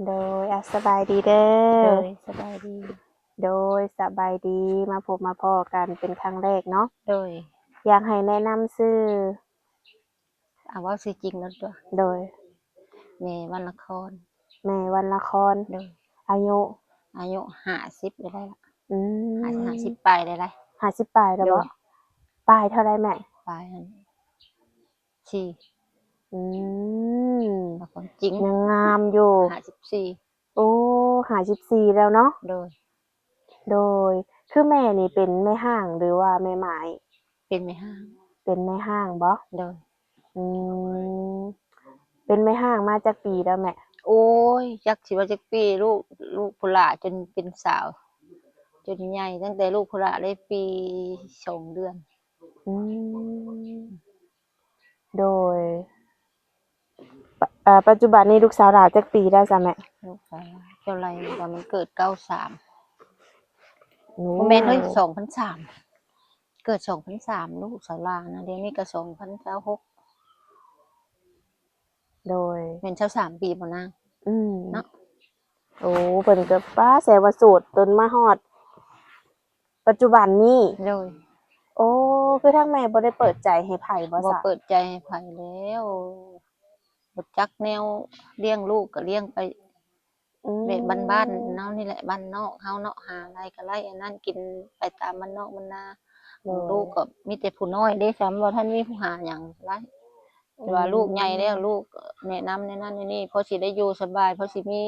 โดยสบายดีเด้โดอยสบายดีโดยสบายดีมาพบมาพ้อกันเป็นครั้งแรกเนาะโดยอยากให้แนะนำชื่อเว่าชื่อจริงแล้วตัวโดยเมวรรณครแม่วรรณครโดยอายุอายุ50ได้ละอื50มปลายได้ละ50ปลายแล้วโดบ่ยปลายเท่าไรแม่ปลายอันสี่อืมแล้วคนจริงยังงามอยู่54โอ้54แล้วเนาะโดยโดยคือแม่นี่เป็นแม่ห้างหรือว่าแม่หมายเป็นแม่ห้าง เป็นแม่ห้างบ่โดยอืมเป็นแม่ห้างมาจักปีแล้วแม่โอ้ยจักสิว่าจักปีลูกพุหลาจนเป็นสาวจนใหญ่ตั้งแต่ลูกพุหลาได้ปี2 เดือนอืมโดยปัจจุบันนี้ลูกสาวหลาจักปีแล้วจ้ะแม่ลูกสาวเจ้าไรตอนมันเกิด93โอ้บ่แม่นเฮ้ย2003เกิด2003ลูกสาวลานะเดี๋ยวนี้ก็2026โดยแม่น23 ปีบ่นางอืมเนาะโอ้เพิ่นก็ป้าแสว่าโสดจนมาฮอดปัจจุบันนี้โดยโอ้คือทางแม่บ่ได้เปิดใจให้ไผบ่บ่ซะเปิดใจให้ไผแล้วบ่จักแนวเลี้ยงลูกก็เลี้ยงไปอืแบบบ้านมๆเนาะนี่แหละบ้านนอกเฮาเนาะหาไรก็ไร่อันนั้นกินไปตามบ้านนอกบ้านนาโดยลูกก็มีแต่ผู้น้อยเด้ซ้ำบ่ทันมีผู้หาหยังไรแต่ว่าลูกใหญ่แล้วลูกก็แนะนำในนั้นในนี้พอสิได้อยู่สบายพอสิมี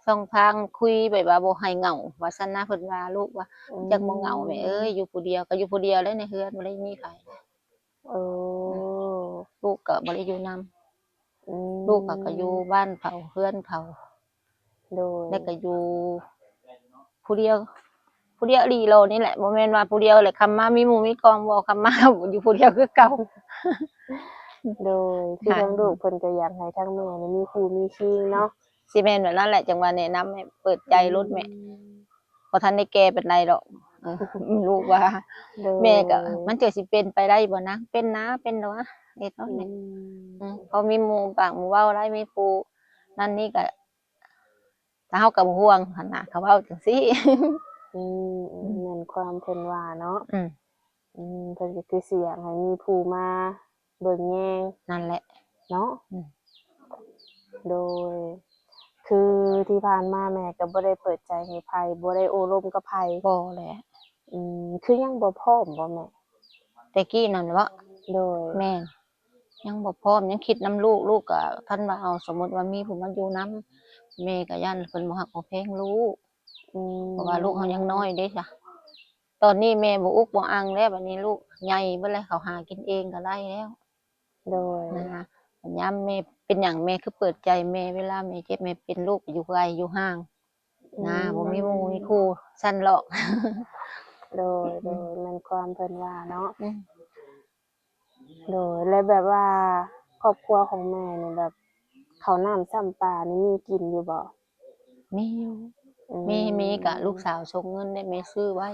ช่องทางคุยแบบว่าบ่ให้เหงาว่าซั่นนะเพิ่นว่าลูกว่าอืจักบ่เหงาแม่เอ้ยอยู่ผู้เดียวก็อยู่ผู้เดียวเลยในเรือนบ่ได้มีไผโอ้อืมลูกก็บ่ได้อยู่นอืำลูกก็อยู่มบ้านเขาเรือนเขาโดยแล้วก็อยู่ผู้เดียวผู้เดียวอีหลีโลนี่แหละบ่แม่นว่าผู้เดียวแหละคำมามีหมู่มีกองบ่คำมาอยู่ผู้เดียวคือเก่าโดยคือค่ะทางลูกเพิ่นก็อยากให้ทางแม่นี่มีคู่มีคิงเนาะสิแม่นแบบนั้นแหละจังว่าแนะนำให้เปิดใจอืรถแม่มบ่ทันได้แก่ปานใดดอกเออลูกว่าโดแม่ก็ยมันจะสิเป็นไปได้บ่นะเป็นนะเป็นดอกวะเฮ็ดเนาะอืแม่มพอมีหมู่ปากหมู่เว้าได้มีผู้นั่นนี่ก็ถ้าเฮาก็บ่ห่วงหั้นน่ะเขาเว้าจังซี่ อืมแม่นความเพิ่นว่าเนาะ อืมเพิ่นก็คือสิอยากให้มีผู้มาเบิ่งแยงนั่นแหละเนาะอืมโดยคือที่ผ่านมาแม่ก็บ่ได้เปิดใจให้ไผบ่ได้โอ้ร่มกับไผบ่แหละ คือยังบ่พร้อมบ่แม่แต่กี้นั่นเว้าโดยแม่นยังบ่พร้อมยังคิดนำลูกลูกก็คันว่าเอาสมมุติว่ามีผู้มาอยู่นำแม่ก็ย้านเพิ่นบ่ฮักบ่แพงลูกอืเพราะว่าลูกเฮายังน้อยมเด้จ้ะตอนนี้แม่บ่อุกบ่อังแล้วบัดนี้ลูกใหญ่เบิดแล้วเขาหากินเองก็ได้แล้วโดยนะยามแม่เป็นหยังแม่คือเปิดใจแม่เวลาแม่เจ็บแม่เป็นลูกอยู่ไกลอยู่ห่างอืนะบ่มีหมู่มีมคู่ซั่นหรอก โดยอืมแม่นความเพิ่นว่าเนาะอืมโดยแล้วแบบว่าครอบครัวของแม่นี่แบบข้าวน้ำซ้ำปลานี่มีกินอยู่บ่มีอยู่อืมีก็ลูกมสาวส่งเงินให้แม่ซื้อไว้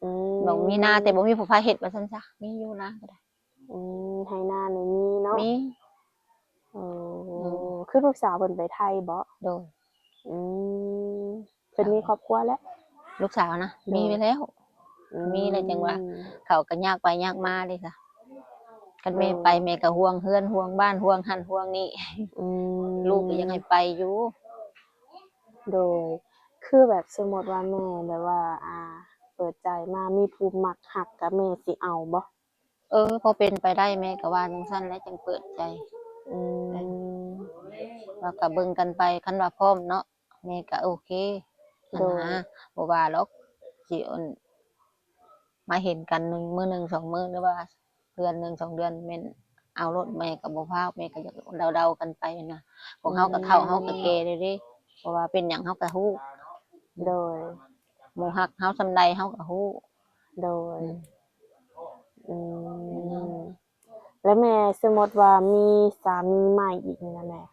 อืบอกมีนาแต่บ่มมีผู้พาเฮ็ดว่าซั่นซะมีอยู่นาก็ได้ไทนานี่มีเนาะ มีอ๋อือมคือลูกสาวเพิ่นไปไทยบ่โดยอืมเพิ่นมีครอบครัวแล้วลูกสาวนะโดยมีไปแล้วอืมีแล้วจังว่ามเขาก็ยากไปยากมาเด้จ้ะคันโดแม่ไปยแม่ก็ห่วงเฮือนห่วงบ้านห่วงหั้นห่วงนี่ อืลูกก็ยังมให้ไปอยู่โดยคือแบบสมมุติว่าแม่แบบว่าเปิดใจมามีผู้มักฮักก็แม่สิเอาบ่พอเป็นไปได้แม่ก็ว่าจังซั่นแหละจังเปิดใจอืเออมแล้วก็เบิ่งกันไปคันว่าพร้อมเนาะแม่ก็โอเคนั่โดนยนะบ่ว่าหรอกสิมาเห็นกันหนึ่งมื้อหนึ่งสองมื้อหรือว่าเดือนหนึ่งสองเดือนแม่นเอารถแม่ก็บ่พราวแม่ก็อยากเดาๆกันไปนะขออืงเฮาก็เฒ่าเฮาก็มแก่แล้วเด้เพราะว่าเป็นหยังเฮาก็ฮู้โดยหมู่ฮักเฮาส่ำใดเฮาก็ฮู้โดยอืมอือืมมแล้วแม่สมมุติว่ามีสามีใหม่อีกนี่นะ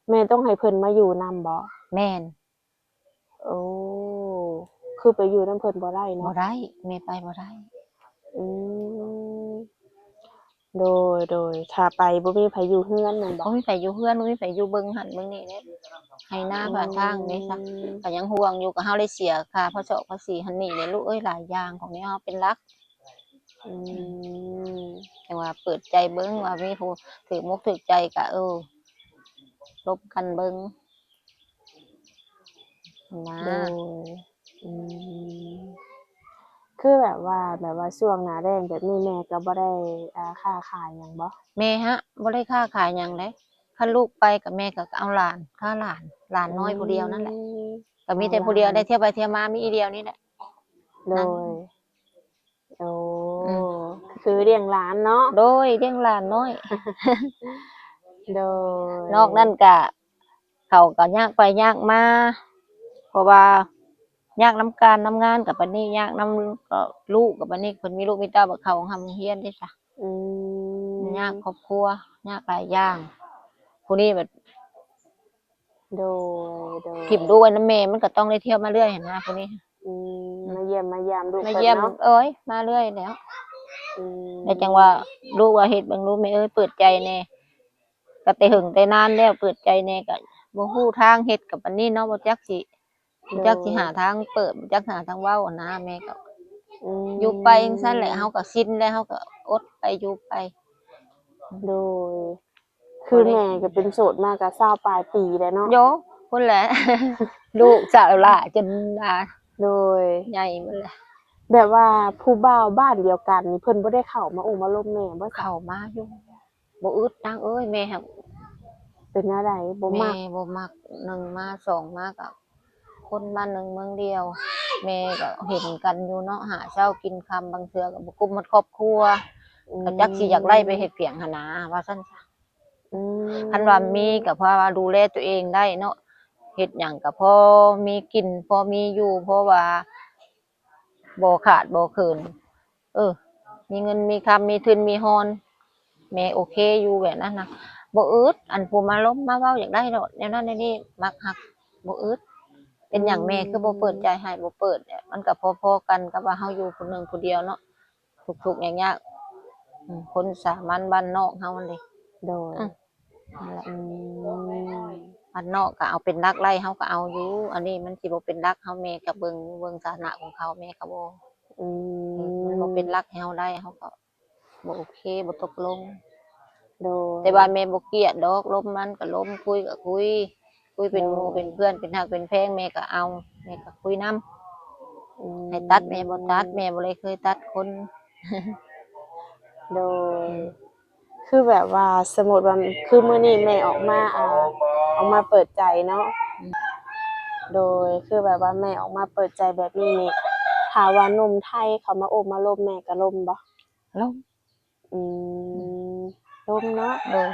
แม่ต้องให้เพิ่นมาอยู่นำบ่ แม่นโอ้คือไปอยู่นำเพิ่นบ่ได้เนาะบ่ได้แม่ไปบ่ได้อืมโดโดยถ้าไปบ่มีไผอยู่เฮือนแม่นบ่บ่มีไผอยู่เฮือนบ่มีไผอยู่เบิ่งหั้นเบิ่งนี่เด้ ให้หน้าผ่าทางเด้ซะก็ยังห่วงอยู่ก็เฮาได้เสียค่าภาษีหันนี่แหละลูกเอ้ยหลายอย่างของแนวเฮาเป็นหลัก อืม แต่ว่าเปิดใจเบิ่งว่ามีผู้ถูกมกถูกใจก็ลบกันเบิ่งนะ โดยอืมคือแบบว่าช่วงหน้าแล้งแบบนี้แม่ก็บ่ได้ค้าขายหยังบ่แม่ฮะบ่ได้ค้าขายหยังเลยคันลูกไปกับแม่ก็เอาหลานค่าหลานน้อยผู้เดียวนั่นแหละก็มีแต่ผู้เดียวได้เที่ยวไปเที่ยวมามีอีเดียวนี่แหละโด นั่น ยโอ้ อืม คือเลี้ยงหลานเนาะ โดยเลี้ยงหลานน้อย โดย นอกนั้นก็เขาก็ยากไปยากมาเพราะว่ายากนำการนำงานกับบัดนี้ยากนำก็ลูกกับบัดนี้เพิ่นมีลูกมีเต้าบัดเขาทำเฮียนเด้จ้ะ อืม ยากครอบครัวยากหลายอย่างผู้นี้แบบ โดย ทิ่มดูไว้นำแม่มันก็ต้องได้เที่ยวมาเรื่อยหั้นนะผู้นี้ มาเยี่ยมมายามลูก มา เพิ่น เยี่ยม เนาะ เอ้ยมาเรื่อยแล้ว อืม แต่จังว่าลูกว่าเฮ็ดเบิ่งลูกแม่เอ้ยเปิดใจแน่ก็แต่หึงแต่นานแล้วเปิดใจแน่ก็บ่ฮู้ทางเฮ็ดกับอันนี้เนาะบ่จักสิหาทางเปิดบ่จักหาทางเว้าอะนะแม่ก็ ม อยู่ไปจังซั่นแหละเฮาก็ชินแล้วเฮาก็อดไปอยู่ไป โดย คือแม่ก็เป็นโสดมาก็20ปลายปีแล้วเนาะ โยพุ่นแหละ ลูกสาวหล่าจนหลาน โดย ใหญ่หมดแหละ แบบว่าผู้บ่าวบ้านเดียวกันนี่เพิ่นบ่ได้เข้ามาโอ้มาลมแม่บ่ เข้ามาอยู่บ่อึดนางเอ้ยแม่หัก เป็นอะไรบ่ แม่ มัก บ่มัก1มา2มาก็คนบ้านหนึ่งเมืองเดียว แม่ก็เห็นกันอยู่เนาะหาเช้ากินค่ำบางเทื่อก็บ่กุมหมดครอบครัวก็จักสิอยากไล่ไปเฮ็ดเพียงหันนะว่าซั่นซะ อืม คันว่ามีก็เพราะว่าดูแลตัวเองได้เนาะเฮ็ดหยังก็พอมีกินพอมีอยู่เพราะว่าบ่ขาดบ่เคินมีเงินมีคำมีทุนมีฮอนแม่โอเคอยู่แบบนั้นน่ะบ่อึดอันผู้มาล้มมาเว้าอยากได้ดอกแนวนั้นแนวนี้มักฮักบ่อึดเป็นหยังแม่คือบ่เปิดใจให้บ่เปิดเนี่ยมันก็พอๆกันกับว่าเฮาอยู่ผู้หนึ่งผู้เดียวเนาะทุกข์ๆยากๆคนสามัญบ้านนอกเฮานั่นแหละ โดย นั่นแหละ อืม บ้านนอกก็เอาเป็นรักไล่เฮาก็เอาอยู่อันนี้มันสิบ่เป็นรักเฮาแม่ก็เบิ่งฐานะของเขาแม่ก็บ่ อื มันบ่เป็นรักให้เฮาได้เฮาก็บ่โอเคบ่ตกลง โดย แต่ว่าแม่บ่เกลียดดอกล้มมันก็ล้มคุยก็คุยเป็นหมู่เป็นเพื่อนเป็นฮักเป็นแพงแม่ก็เอาแม่ก็คุยนำ อืม ให้ตัดแม่บ่ตัดแม่บ่เลยเคยตัดคน โดย คือแบบว่าสมมุติว่าคือมื้อนี้แม่ออกมาออกมาเปิดใจเนาะ โดยคือแบบว่าแม่ออกมาเปิดใจแบบนี้นี่ถ้าว่าหนุ่มไทยเขามาโอบมาลมแม่ก็ลมบ่ ล้ม อืมลมเนาะ โดย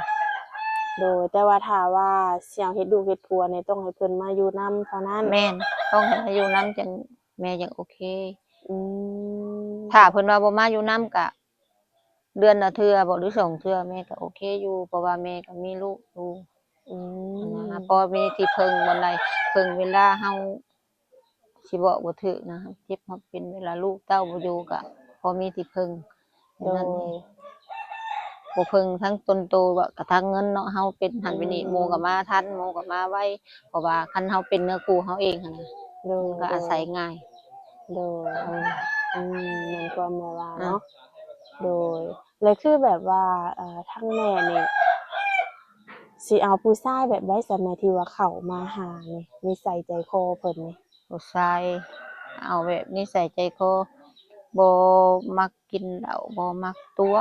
โดยแต่ว่าถ้าว่าสิเอาเฮ็ดลูกเฮ็ดผัวนี่ต้องให้เพิ่นมาอยู่นำเท่านั้น แม่นต้องให้มาอยู่นำจังแม่จังโอเค อืม ถ้าเพิ่นว่าบ่มาอยู่นำก็เดือนละเทื่อบ่หรือ2เทื่อแม่ก็โอเคอยู่เพราะว่าแม่ก็มีลูกอยู่ อื นะ ม พอมีที่พึ่งบ่ได้พึ่งเวลาเฮาสิเว้าบ่ถูกนะเจ็บมาเป็นเวลาลูกเต้าบ่อยู่ก็พอมีที่พึ่ง โด นั่น ย เองบ่พึ่งทั้งตนโตว่ากะทั้งเงินเนาะเฮาเป็นหันไปนี่หมู่ก็มาทันหมู่ก็มาไวเพราะว่าคันเฮาเป็นเนื้อคู่เฮาเองหั่นน่ะ โดย มันก็อาศัยง่าย โดย เหมือนความแม่ว่า อ่า เนาะ โดย แล้วคือแบบว่าทางแม่นี่สิเอาผู้ชายแบบใดซะแม่ที่ว่าเข้ามาหานี่นิสัยใจคอเพิ่นนี่ ผู้ชายเอาแบบนิสัยใจคอบ่มักกินเหล้าบ่มักตัว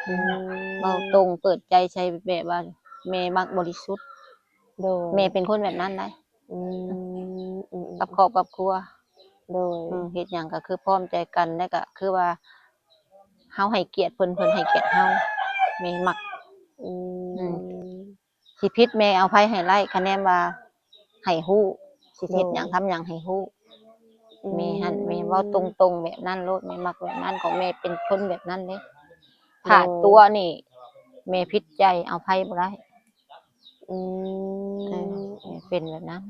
อืม เว้าตรงเปิดใจใช้แบบว่าแม่มักบริสุทธิ์ โดย แม่เป็นคนแบบนั้นได้ อืม กับครอบกับครัว โดย เฮ็ดหยังก็คือพร้อมใจกันแล้วก็คือว่าเฮาให้เกียรติเพิ่นเพิ่นให้เกียรติเฮาแม่มัก อื อื ม สิผิดแม่เอาไผให้ไล่คะแนนว่าให้ฮู้สิเฮ็ดหยังทำหยังให้ฮู้แม่หั่นแม่เว้าตรงๆแบบนั้นโลดแม่มักแบบนั้นของแม่เป็นคนแบบนั้นเด้ถ้าตัวนี่แม่ผิดใจเอาไผบ่ได้ อื แม่ ม เป็นแบบนั้น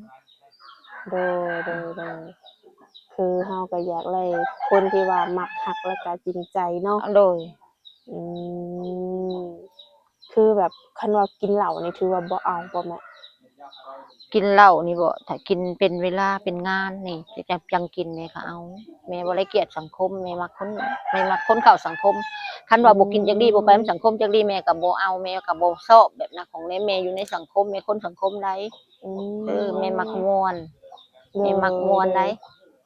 โดย คือเฮาก็อยากได้คนที่ว่ามักฮักแล้วก็จริงใจเนาะ โดย อืม คือแบบคันว่ากินเหล้านี่ถือว่าบ่เอาบ่แม่ กินเหล้านี่บ่ถ้ากินเป็นเวลาเป็นงานนี่จะจังกินแม่ก็เอาแม่บ่ได้เกลียดสังคมแม่มักคนเข้าสังคมคันว่าบ่กินจักดีบ่ไปนำสังคมจักดีแม่ก็บ่เอาแม่ก็บ่ชอบแบบนั้นของแม่อยู่ในสังคมแม่คนสังคมใด อืแม่มักมม่วนโดแม่มักม่วนได้ย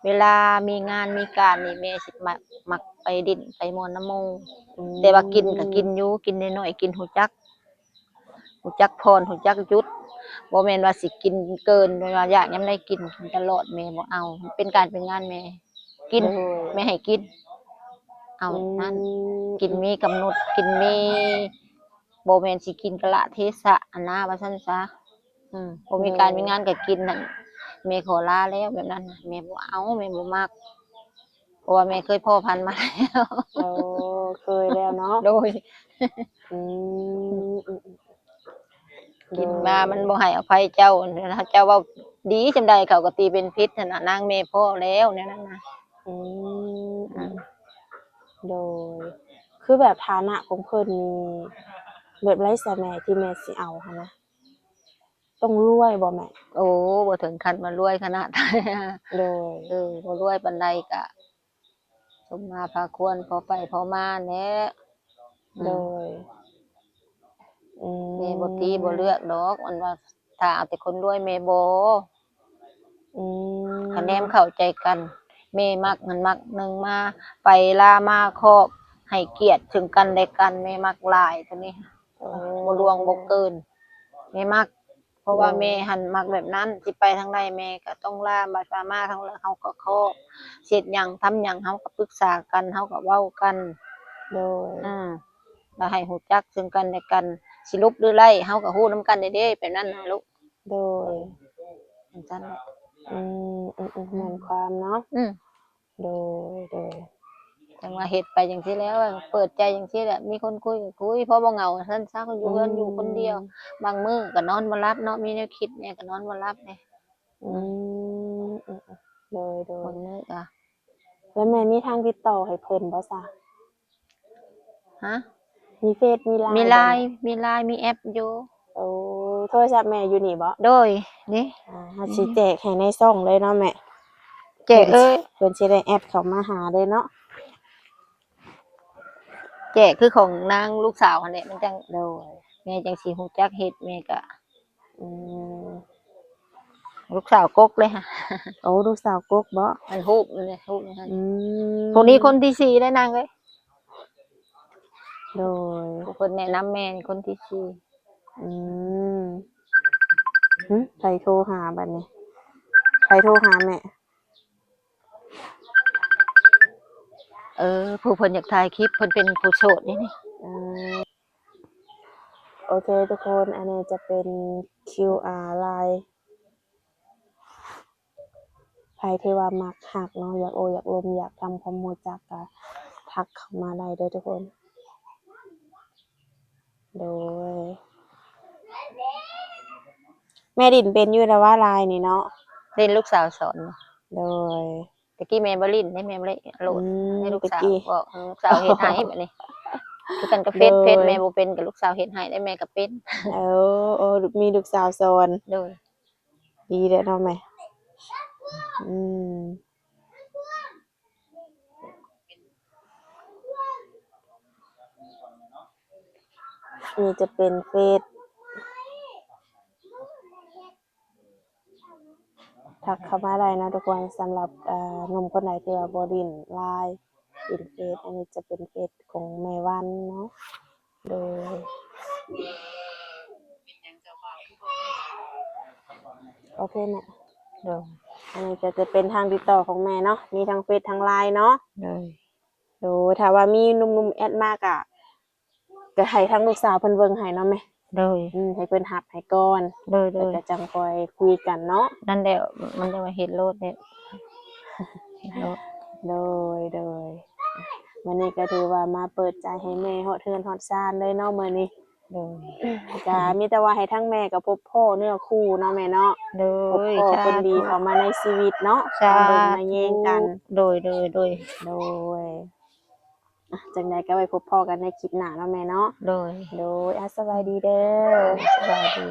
เวลามีงานมีการนี่แม่สิมักไปดิ้นไปม่วนนำหมู่อืแต่ว่ากินก็กินมอยู่กินน้อยๆกินรู้จักพรรู้จักหยุดบ่แม่นว่าสิกินเกินว่าอยากยามใดกินตลอดแม่บ่เอาเป็นการเป็นงานแม่กินโดยแม่ให้กินเอาอืนั่นมกินมีกำหนดกินมีบ่แม่นสิกินกะละเทศะอะนะว่าซั่นซะบ่โดมีการยมีงานก็กินนั่นแม่ขอลาแล้วแบบนั้นน่ะแม่บ่เอาแม่บ่มักเพราะว่าแม่เคยพ้อพันธุ์มาแล้ว โอ้เคยแล้วเนาะ โดยอืมอืมโดกินมามันยบ่ให้อภัยเจ้าถ้าเจ้าเว้าดีจั่งใดเขาก็ตีเป็นพิษนั่นน่ะนางแม่พ้อแล้วแนวนั้นน่ะอืมอือืมมโดยคือแบบฐานะของเพิ่นนี่แบบไร้สะแหน่ที่แม่สิเอาหั้นนะต้องรวยบ่แม่โอ้บ่ถึงขั้นว่ารวยขนาดนั้น โดยบ่รวยปานใดก็สมมาพาควรพอไปพอมาแหละอืโดม ยอืแม่บ่ตีบ่มเลือกดอกมันว่าถ้าเอาแต่คนรวยแม่บ่อืคะแนนมเข้าใจกันแม่มักมันมักหนึ่งมาไปลามาครอบให้เกียรติถึงกันและกันแม่มักหลายตัวนี้โอ้บ่ล่วงบ่เกินแม่มักเพราะโดว่าแม่ยหันมักแบบนั้นสิไปทางใดแม่ก็ต้องลาบัดว่ามาทางใดเฮาก็ครอบเฮ็ดหยังทำหยังเฮาก็ปรึกษากันเฮาก็เว้ากัน โดยอืมแล้วให้รู้จักซึ่งกันและกันสิลุกหรือไล่เฮาก็รู้นำกันเด้แบบนั้นน่ะลูกโดเอยอจังซั่นแหละอือืแม่มนความเนาะอืมโดยโดยจังว่าเฮ็ดไปจังซี่แล้วอะเปิดใจจังซี่แหละมีคนคุยก็คุยเพราะบ่เหงาซั่นซะก็อยู่อืเรือนอยู่คนเดียวมบางมื้อก็นอนบ่หลับเนาะมีแนวคิดแหน่ก็นอนบ่หลับแหน่อือืมโดยโดยบางมื้อก็แล้วแม่มีทางติดต่อให้เพิ่นบ่ซะฮะมีเฟซมี มี LINE บ่แม่ LINE มี LINE มีแอปอยู่โอ้โทรศัพท์แม่อยู่นี่บ่โดยนี่เฮาสิแจกให้ในช่องเลยเนาะแม่แจกเอ้ยเพิ่นสิได้แอดเข้ามาหาเลยเนาะแจกคือของนางลูกสาวหั่นแหละมันจังโดยแม่จังสิรู้จักเฮ็ดแม่ก็ อืมลูกสาวกกเลยค่ะ โอ้ลูกสาวกกบ่ มันฮูบเลยฮูบเลยค่ะอืคนนี้มคนที่สี่ได้นางเลยโดยผู้คนแนะนำแม่นี่คนที่สี่อืมไผโทรหาบัดนี้ไผโทรหาแม่ ผู้เพิ่นอยากถ่ายคลิปเพิ่นเป็นผู้โสดนี่อืมโอเคทุกคนอันนี้จะเป็น QR Line ใครที่ว่ามักหักเนาะอยากโออยากลมอยากทำความรู้จักก็ทักเข้ามาได้เด้อทุกคนโดยแม่ดินเป็นอยู่แล้วว่าลายนี่เนาะเล่นลูกสาวสอนโดยตะกี้แม่บ่ลิ้นให้แม่บ่ได้โหลดให้ลูกสาวตะกี้ บอกลูกสาวเฮ็ดให้บัดนี้คือกันกับเฟโดซยแม่บ่เป็นกับลูกสาวเฮ็ดให้ได้แม่ก็เป็นเอโอ้มีลูกสาวโซนโดยดีเด้อเนาะแม่อืมนี่จะเป็นเฟซทักเข้ามาได้นะทุกคนสำหรับหนุ่มคนไหนที่ว่าบ่ดิ้นไลน์ดิ้นเฟซอันนี้จะเป็นเฟซของแม่วันเนาะโดยโอเคแม่โดยอันนี้ก็จะเป็นทางติดต่อของแม่เนาะมีทั้งเฟซทั้งไลน์เนาะโดยโดยถ้าว่ามีหนุ่มๆแอดมากอะก็ให้ทั้งลูกสาวเพิ่นเบิ่งให้เนาะแม่โดยให้เพิ่นรับให้ก่อนโดยโดแล้วยก็จังค่อยคุยกันเนาะนั่นแหละมันจะมาเฮ็ดโลดเด้เฮ็ดโลดโดโดยวันนี้ก็ถือว่ามาเปิดใจให้แม่ฮอดเทือนฮอดซ่านเลยเนาะมื้อนี้ โดย ก็มีแต่ว่าให้ทั้งแม่กับพบพ่อเนื้อคู่เนาะแม่เนาะโดพบยพ่อสาคนดีธุเข้ามาในชีวิตเนาะสามาเบิ่งมาธุแย่งกันโดยโดยโดยโดยจังใดก็ไว้พบพ่อกันในคลิปหน้าเนาะแม่เนาะโดยโดยสบายดีเด้อสบายดี